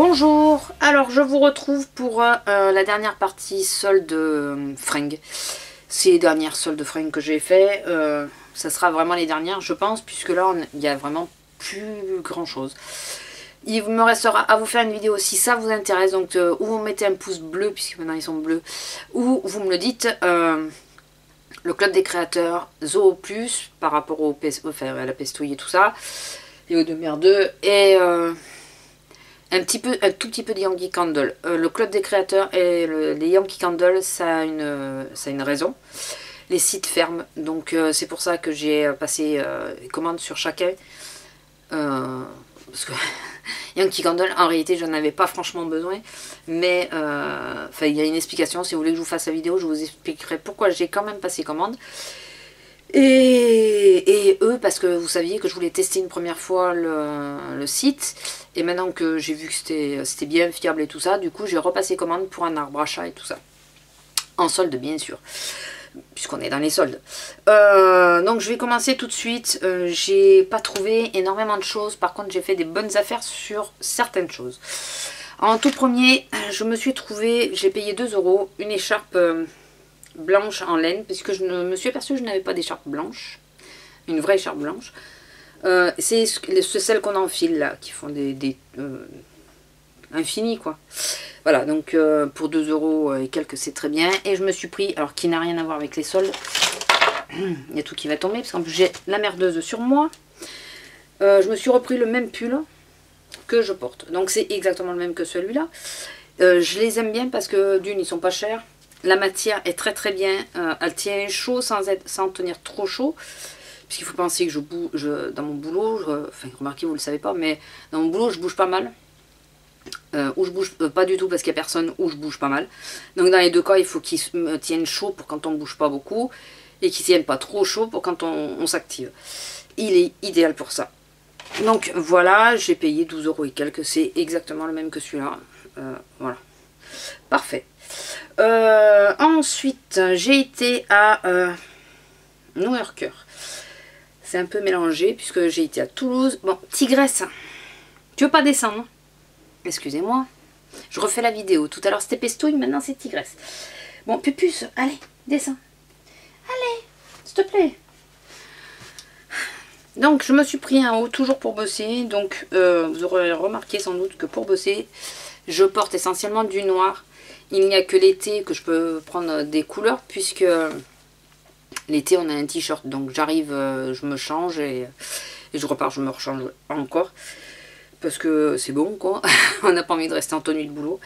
Bonjour, alors je vous retrouve pour la dernière partie solde fringues. C'est les dernières soldes fringues que j'ai fait, ça sera vraiment les dernières je pense, puisque là il n'y a vraiment plus grand chose. Il me restera à vous faire une vidéo si ça vous intéresse, donc ou vous mettez un pouce bleu puisque maintenant ils sont bleus, ou vous me le dites, le club des créateurs, Zoo Plus par rapport à la pestouille et tout ça, et aux deux merdeux, et un tout petit peu de Yankee Candle. Le club des créateurs et les Yankee Candle, ça a une raison. Les sites ferment, donc c'est pour ça que j'ai passé commande sur chacun. Parce que Yankee Candle, en réalité, j'en avais pas franchement besoin. Mais il y a une explication. Si vous voulez que je vous fasse la vidéo, je vous expliquerai pourquoi j'ai quand même passé commande. Et eux, parce que vous saviez que je voulais tester une première fois le site, et maintenant que j'ai vu que c'était bien fiable et tout ça, du coup j'ai repassé commande pour un arbre à chat et tout ça, en solde bien sûr, puisqu'on est dans les soldes. Donc je vais commencer tout de suite. J'ai pas trouvé énormément de choses, par contre j'ai fait des bonnes affaires sur certaines choses. En tout premier, je me suis trouvé, j'ai payé 2 €, une écharpe blanche en laine, puisque je me suis aperçue que je n'avais pas d'écharpe blanche, une vraie écharpe blanche. C'est celles qu'on enfile là, qui font des infinis quoi. Voilà, donc pour 2 € et quelques, c'est très bien. Et je me suis pris, alors qui n'a rien à voir avec les soldes, il y a tout qui va tomber, parce qu'en plus j'ai la merdeuse sur moi. Je me suis repris le même pull que je porte, donc c'est exactement le même que celui-là. Je les aime bien parce que d'une, ils sont pas chers. La matière est très très bien, elle tient chaud sans tenir trop chaud. Puisqu'il faut penser que dans mon boulot, enfin remarquez, vous ne le savez pas, mais dans mon boulot je bouge pas mal. Ou je bouge pas du tout parce qu'il n'y a personne, ou je bouge pas mal. Donc dans les deux cas, il faut qu'ils me tiennent chaud pour quand on ne bouge pas beaucoup, et qu'ils ne tiennent pas trop chaud pour quand on s'active. Il est idéal pour ça. Donc voilà, j'ai payé 12 € et quelques, c'est exactement le même que celui-là. Voilà, parfait. Ensuite, j'ai été à New Yorker. C'est un peu mélangé puisque j'ai été à Toulouse. Bon, Tigresse, tu veux pas descendre? Excusez-moi, je refais la vidéo. Tout à l'heure c'était Pestouille, maintenant c'est Tigresse. Bon, Pupus, allez, descends. Allez, s'il te plaît. Donc, je me suis pris un haut toujours pour bosser. Donc, vous aurez remarqué sans doute que pour bosser, je porte essentiellement du noir. Il n'y a que l'été que je peux prendre des couleurs, puisque l'été on a un t-shirt. Donc j'arrive, je me change et je repars, je me rechange encore. Parce que c'est bon quoi, on n'a pas envie de rester en tenue de boulot.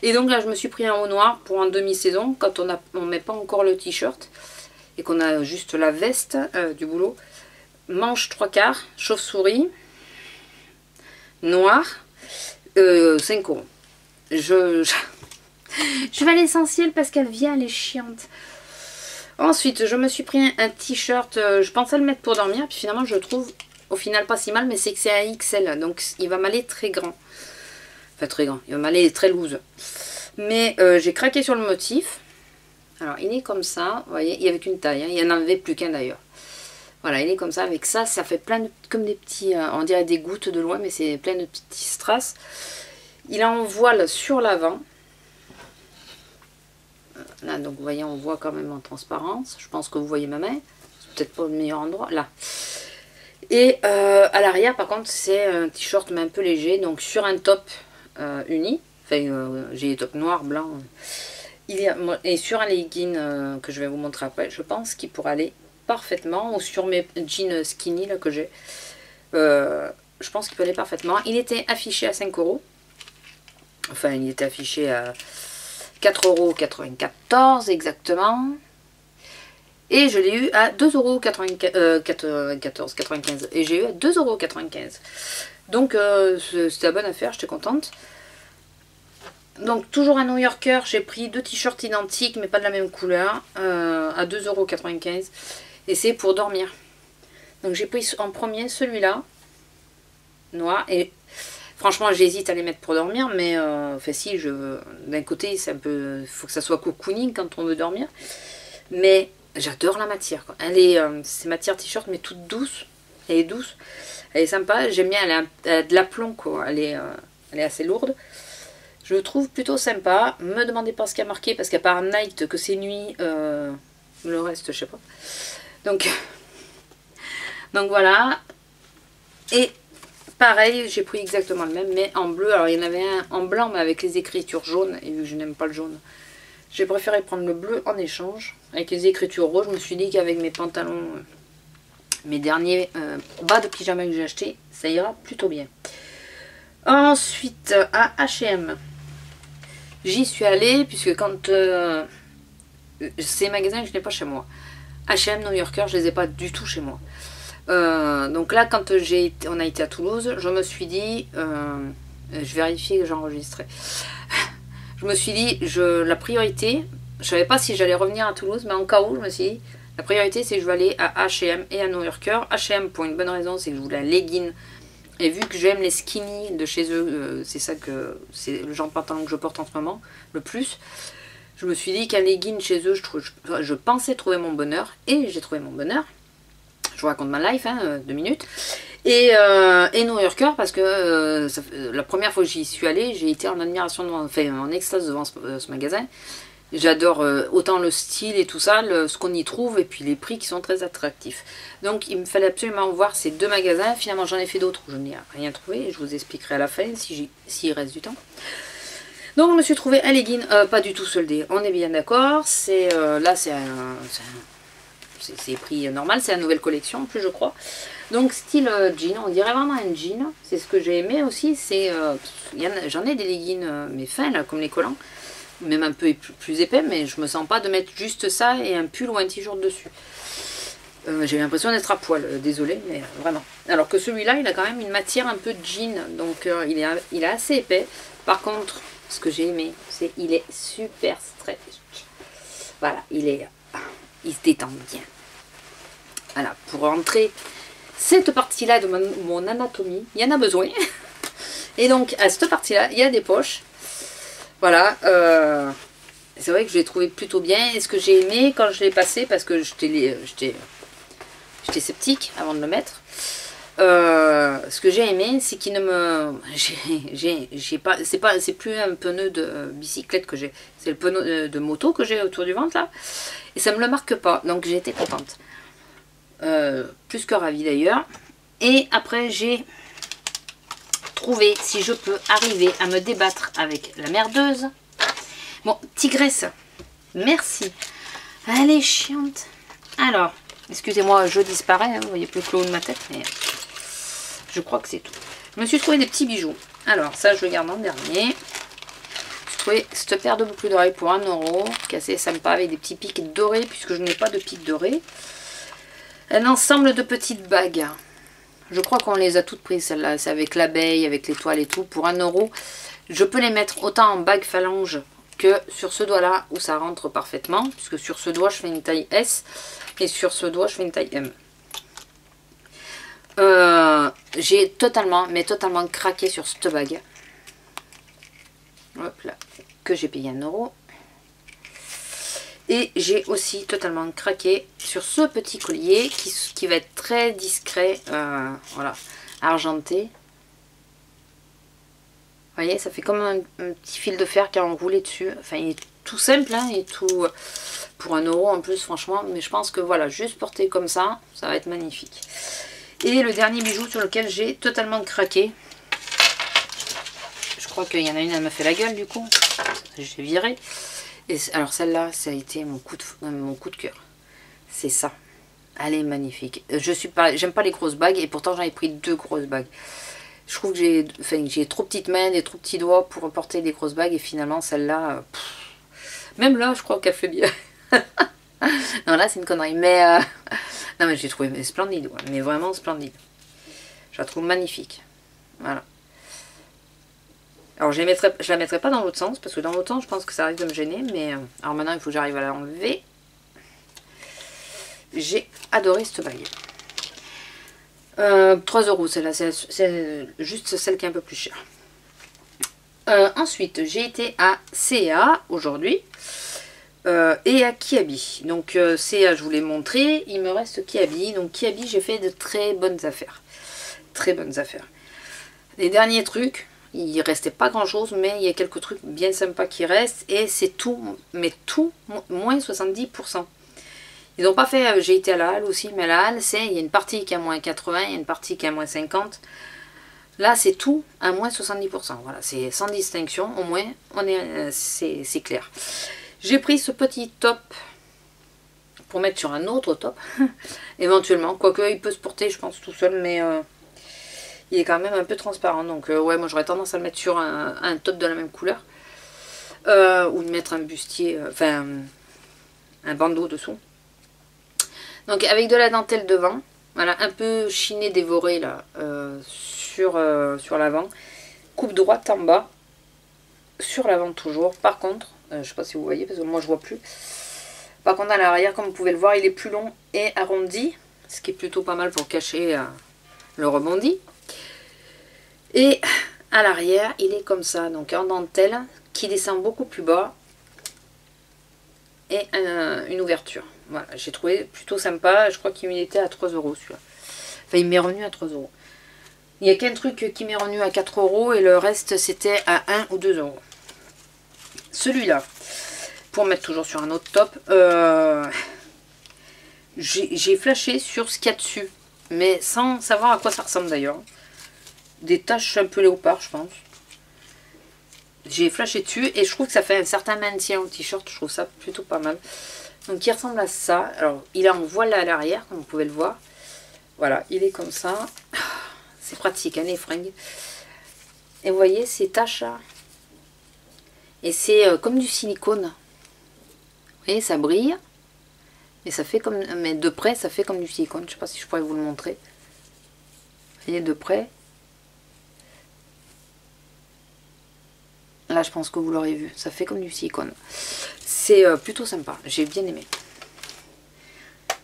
Et donc là je me suis pris un haut noir pour en demi-saison, quand on ne met pas encore le t-shirt et qu'on a juste la veste du boulot. Manche 3/4, chauve-souris, noir, 5 €. Je vais à l'essentiel parce qu'elle vient, elle est chiante. Ensuite, je me suis pris un t-shirt, je pensais le mettre pour dormir, puis finalement je le trouve au final pas si mal, mais c'est que c'est un XL, donc il va m'aller très grand. Enfin très grand, il va m'aller très loose. Mais j'ai craqué sur le motif. Alors il est comme ça, vous voyez, il y avait qu'une taille, hein, il n'y en avait plus qu'un d'ailleurs. Voilà, il est comme ça, avec ça, ça fait plein de, comme des petits, on dirait des gouttes de loin, mais c'est plein de petits strass. Il est en voile sur l'avant. Là, donc vous voyez, on voit quand même en transparence. Je pense que vous voyez ma main. C'est peut-être pas le meilleur endroit. Là. Et à l'arrière, par contre, c'est un t-shirt mais un peu léger. Donc sur un top uni. Enfin, j'ai des tops noirs, blancs. Et sur un legging que je vais vous montrer après, je pense qu'il pourrait aller parfaitement. Ou sur mes jeans skinny là, que j'ai. Je pense qu'il peut aller parfaitement. Il était affiché à 5 €. Enfin, il était affiché à 4,94 € exactement. Et je l'ai eu à 2,95 €. Et j'ai eu à 2,95 €. Donc c'était la bonne affaire, j'étais contente. Donc toujours à New Yorker, j'ai pris 2 t-shirts identiques mais pas de la même couleur à 2,95 €. Et c'est pour dormir. Donc j'ai pris en premier celui-là, noir, et franchement j'hésite à les mettre pour dormir, mais enfin si, d'un côté c'est un peu, il faut que ça soit cocooning quand on veut dormir, mais j'adore la matière quoi. Elle est, c'est matière t-shirt mais toute douce, elle est douce, elle est sympa, j'aime bien, elle a de l'aplomb quoi, elle est elle est assez lourde. Je le trouve plutôt sympa. Me demandez pas ce qu'il y a marqué, parce qu'à part night, que c'est nuit, le reste, je sais pas. Donc voilà. Et pareil, j'ai pris exactement le même, mais en bleu. Alors il y en avait un en blanc, mais avec les écritures jaunes. Et vu que je n'aime pas le jaune, j'ai préféré prendre le bleu en échange. Avec les écritures rouges, je me suis dit qu'avec mes pantalons, mes derniers bas de pyjama que j'ai acheté, ça ira plutôt bien. Ensuite, à H&M, j'y suis allée, puisque quand ces magasins, je n'ai pas chez moi. H&M, New Yorker, je les ai pas du tout chez moi. Donc là, quand on a été à Toulouse, je me suis dit, je vérifie que j'ai enregistré. Je me suis dit, la priorité, je savais pas si j'allais revenir à Toulouse, mais en cas où, je me suis dit, la priorité c'est que je vais aller à H&M et à New Yorker. H&M pour une bonne raison, c'est que je voulais un legging. Et vu que j'aime les skinny de chez eux, c'est le genre de pantalon que je porte en ce moment, le plus. Je me suis dit qu'un legging chez eux, je pensais trouver mon bonheur. Et j'ai trouvé mon bonheur. Je vous raconte ma life, 2 minutes. Et New Yorker, parce que la première fois que j'y suis allée, j'ai été en admiration, en extase devant ce magasin. J'adore autant le style et tout ça, ce qu'on y trouve, et puis les prix qui sont très attractifs. Donc il me fallait absolument voir ces 2 magasins. Finalement j'en ai fait d'autres où je n'ai rien trouvé, et je vous expliquerai à la fin s'il reste du temps. Donc je me suis trouvé un legging, pas du tout soldé, on est bien d'accord. Là c'est prix normal, c'est la nouvelle collection en plus je crois. Donc style jean, on dirait vraiment un jean. C'est ce que j'ai aimé aussi, j'en ai des leggings mais fins là, comme les collants. Même un peu plus épais, mais je me sens pas de mettre juste ça et un pull ou un t-shirt dessus. J'ai l'impression d'être à poil, désolé, mais vraiment. Alors que celui-là, il a quand même une matière un peu de jean, donc il est assez épais. Par contre, ce que j'ai aimé, c'est qu'il est super stretch. Voilà, il se détend bien. Voilà, pour rentrer cette partie-là de mon anatomie, il y en a besoin. Et donc, à cette partie-là, il y a des poches. Voilà, c'est vrai que je l'ai trouvé plutôt bien. Et ce que j'ai aimé quand je l'ai passé, parce que j'étais sceptique avant de le mettre, ce que j'ai aimé, c'est qu'il ne me... C'est plus un pneu de bicyclette que j'ai, c'est le pneu de moto que j'ai autour du ventre là. Et ça ne me le marque pas, donc j'ai été contente. Plus que ravie d'ailleurs. Et après j'ai trouver si je peux arriver à me débattre avec la merdeuse. Bon, tigresse, merci. Elle est chiante. Alors, excusez-moi, je disparais, vous voyez plus que le haut de ma tête, mais je crois que c'est tout. Je me suis trouvé des petits bijoux. Alors, ça, je le garde en dernier. J'ai trouvé cette paire de boucles d'oreilles pour 1 €, qui est assez sympa, avec des petits pics dorés, puisque je n'ai pas de pics dorés. Un ensemble de petites bagues. Je crois qu'on les a toutes prises, celles-là. C'est avec l'abeille, avec l'étoile et tout. Pour 1 €, je peux les mettre autant en bague phalange que sur ce doigt-là, où ça rentre parfaitement. Puisque sur ce doigt, je fais une taille S. Et sur ce doigt, je fais une taille M. J'ai totalement, mais totalement craqué sur cette bague. Hop là. Que j'ai payé 1 €. Et j'ai aussi totalement craqué sur ce petit collier qui va être très discret, voilà, argenté. Vous voyez, ça fait comme un petit fil de fer qui a enroulé dessus. Enfin, il est tout simple, hein, et tout pour 1 € en plus, franchement. Mais je pense que voilà, juste porté comme ça, ça va être magnifique. Et le dernier bijou sur lequel j'ai totalement craqué. Je crois qu'il y en a une, elle m'a fait la gueule du coup. J'ai viré. Et alors celle-là, ça a été mon coup de cœur. C'est ça. Elle est magnifique. J'aime pas les grosses bagues et pourtant j'en ai pris 2 grosses bagues. Je trouve que j'ai trop petites mains et trop petits doigts pour porter des grosses bagues et finalement celle-là, même là, je crois qu'elle fait bien. Non, là c'est une connerie. Mais non, mais j'ai trouvé splendide, ouais, mais vraiment splendide. Je la trouve magnifique. Voilà. Alors je la mettrai pas dans l'autre sens, parce que dans l'autre sens je pense que ça risque de me gêner, mais alors maintenant il faut que j'arrive à l'enlever. J'ai adoré cette bague. 3 € celle-là, c'est juste celle qui est un peu plus chère. Ensuite j'ai été à C&A aujourd'hui et à Kiabi. Donc C&A je vous l'ai montré, il me reste Kiabi. Donc Kiabi j'ai fait de très bonnes affaires. Très bonnes affaires. Les derniers trucs. Il restait pas grand chose, mais il y a quelques trucs bien sympas qui restent. Et c'est tout, mais tout, moins 70%. Ils n'ont pas fait, j'ai été à la halle aussi, mais à la halle, il y a une partie qui est à moins 80, il y a une partie qui est à moins 50. Là, c'est tout à moins 70%. Voilà, c'est sans distinction, au moins, c'est clair. J'ai pris ce petit top pour mettre sur un autre top, éventuellement. Quoique, il peut se porter, je pense, tout seul, mais il est quand même un peu transparent. Donc, ouais, moi, j'aurais tendance à le mettre sur un top de la même couleur. Ou de mettre un bustier, enfin, un bandeau dessous. Donc, avec de la dentelle devant. Voilà, un peu chiné, dévoré, là, sur l'avant. Coupe droite en bas. Sur l'avant toujours. Par contre, je ne sais pas si vous voyez, parce que moi, je vois plus. Par contre, à l'arrière, comme vous pouvez le voir, il est plus long et arrondi. Ce qui est plutôt pas mal pour cacher le rebondi. Et à l'arrière, il est comme ça. Donc, en dentelle, qui descend beaucoup plus bas. Et une ouverture. Voilà, j'ai trouvé plutôt sympa. Je crois qu'il était à 3 € celui-là. Enfin, il m'est revenu à 3 €. Il n'y a qu'un truc qui m'est revenu à 4 € et le reste c'était à 1 ou 2 €. Celui-là, pour mettre toujours sur un autre top, j'ai flashé sur ce qu'il y a dessus, mais sans savoir à quoi ça ressemble d'ailleurs. Des taches un peu léopard, je pense. J'ai flashé dessus et je trouve que ça fait un certain maintien au t-shirt. Je trouve ça plutôt pas mal. Donc il ressemble à ça. Alors il est en voile à l'arrière, comme vous pouvez le voir. Voilà, il est comme ça. C'est pratique, hein, les fringues. Et vous voyez ces taches là. Et c'est comme du silicone. Vous voyez, ça brille. Et ça fait comme. Mais de près, ça fait comme du silicone. Je ne sais pas si je pourrais vous le montrer. Vous voyez, de près. Là, je pense que vous l'aurez vu. Ça fait comme du silicone. C'est plutôt sympa. J'ai bien aimé.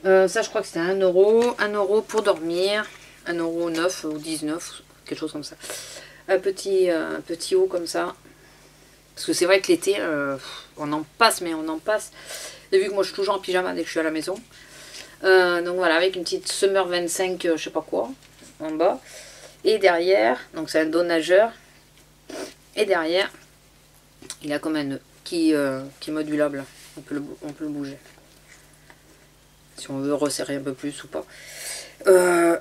Ça, je crois que c'était 1 €. 1 € pour dormir. 1,9 € ou 19, quelque chose comme ça. Un petit haut comme ça. Parce que c'est vrai que l'été, on en passe, mais on en passe. Et vu que moi, je suis toujours en pyjama dès que je suis à la maison. Donc voilà, avec une petite Summer 25, je sais pas quoi, en bas. Et derrière, donc c'est un dos nageur. Et derrière, il a comme un nœud qui est modulable. On peut le bouger. Si on veut resserrer un peu plus ou pas.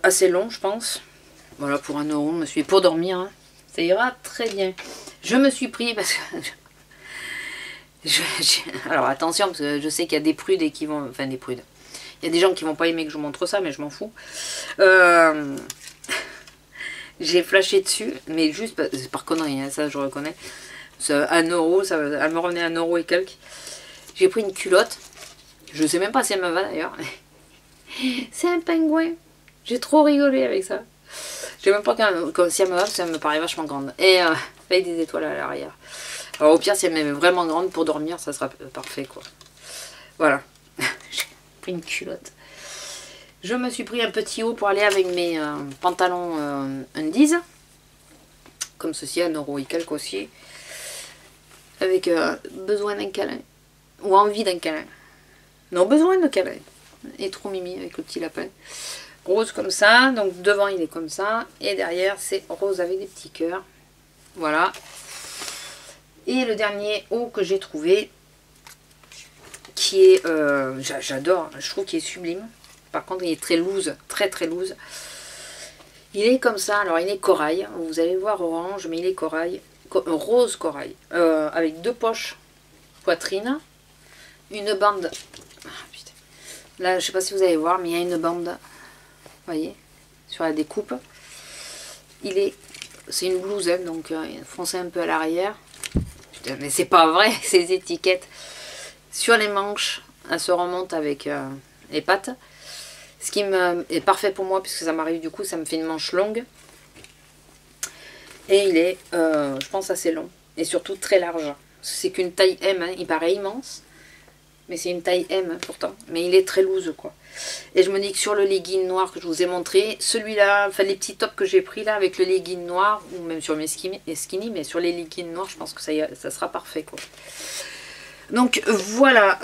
Assez long, je pense. Voilà, pour 1 €, je me suis pour dormir. Hein. Ça ira très bien. Je me suis pris parce que... alors attention, parce que je sais qu'il y a des prudes et qui vont... Enfin, des prudes. Il y a des gens qui vont pas aimer que je montre ça, mais je m'en fous. J'ai flashé dessus, mais juste par connerie, hein, ça je reconnais. 1 €, elle me revenait à 1 € et quelques. J'ai pris une culotte. Je sais même pas si elle me va d'ailleurs. C'est un pingouin. J'ai trop rigolé avec ça. Je sais même pas si elle me va, parce que ça me paraît vachement grande. Et avec des étoiles à l'arrière. Alors au pire, si elle m'est vraiment grande pour dormir, ça sera parfait quoi. Voilà. J'ai pris une culotte. Je me suis pris un petit haut pour aller avec mes pantalons undies. Comme ceci, 1 € et quelques aussi. Avec besoin d'un câlin. Ou envie d'un câlin. Non, besoin de câlin. Et trop mimi avec le petit lapin. Rose comme ça. Donc devant il est comme ça. Et derrière c'est rose avec des petits cœurs. Voilà. Et le dernier haut que j'ai trouvé. Qui est... j'adore. Je trouve qu'il est sublime. Par contre il est très loose. Très très loose. Il est comme ça. Alors il est corail. Vous allez voir orange. Mais il est corail. Rose corail. Avec 2 poches poitrine. Une bande... Là, je sais pas si vous allez voir, mais il y a une bande, vous voyez, sur la découpe. C'est une blouse, hein, donc foncé un peu à l'arrière. Putain, mais c'est pas vrai, ces étiquettes. Sur les manches, elle se remonte avec les pattes. Ce qui est parfait pour moi, puisque ça m'arrive du coup, ça me fait une manche longue. Et il est, je pense, assez long. Et surtout très large. C'est qu'une taille M, hein, il paraît immense. Mais c'est une taille M pourtant. Mais il est très loose quoi. Et je me dis que sur le legging noir que je vous ai montré, celui-là, enfin les petits tops que j'ai pris là avec le legging noir, ou même sur mes skinny, mais sur les leggings noirs, je pense que ça sera parfait quoi. Donc voilà.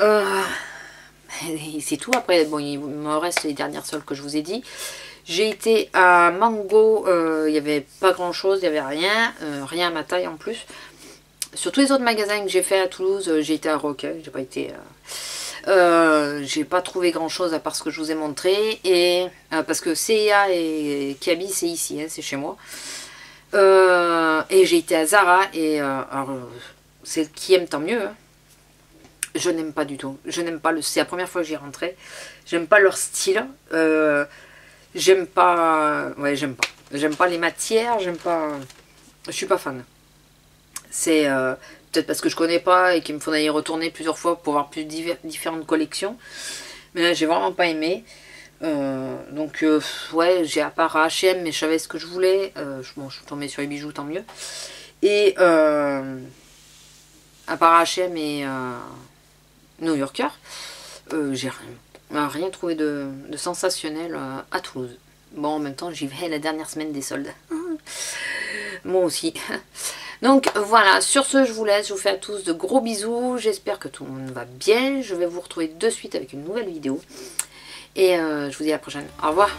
C'est tout. Après, bon, il me reste les dernières soles que je vous ai dit. J'ai été à Mango, il n'y avait pas grand chose, il n'y avait rien, rien à ma taille en plus. Sur tous les autres magasins que j'ai fait à Toulouse, j'ai été à Roquet, j'ai pas été... j'ai pas trouvé grand chose à part ce que je vous ai montré. Et parce que C&A et Kiabi c'est ici, hein, c'est chez moi. Et j'ai été à Zara et c'est qui aime tant mieux. Hein. Je n'aime pas du tout. Je n'aime pas le. C'est la première fois que j'y rentrais. J'aime pas leur style. J'aime pas. Ouais, j'aime pas. J'aime pas les matières. J'aime pas. Je suis pas fan. C'est peut-être parce que je connais pas et qu'il me faudrait y retourner plusieurs fois pour voir plus différentes collections. Mais là, j'ai vraiment pas aimé. Donc, ouais, j'ai à part H&M, mais je savais ce que je voulais. Bon, je suis tombée sur les bijoux, tant mieux. Et à part H&M et New Yorker, j'ai rien trouvé de sensationnel à Toulouse. Bon, en même temps, j'y vais la dernière semaine des soldes. Moi aussi. Donc voilà, sur ce, je vous laisse. Je vous fais à tous de gros bisous. J'espère que tout le monde va bien. Je vais vous retrouver de suite avec une nouvelle vidéo. Et je vous dis à la prochaine. Au revoir.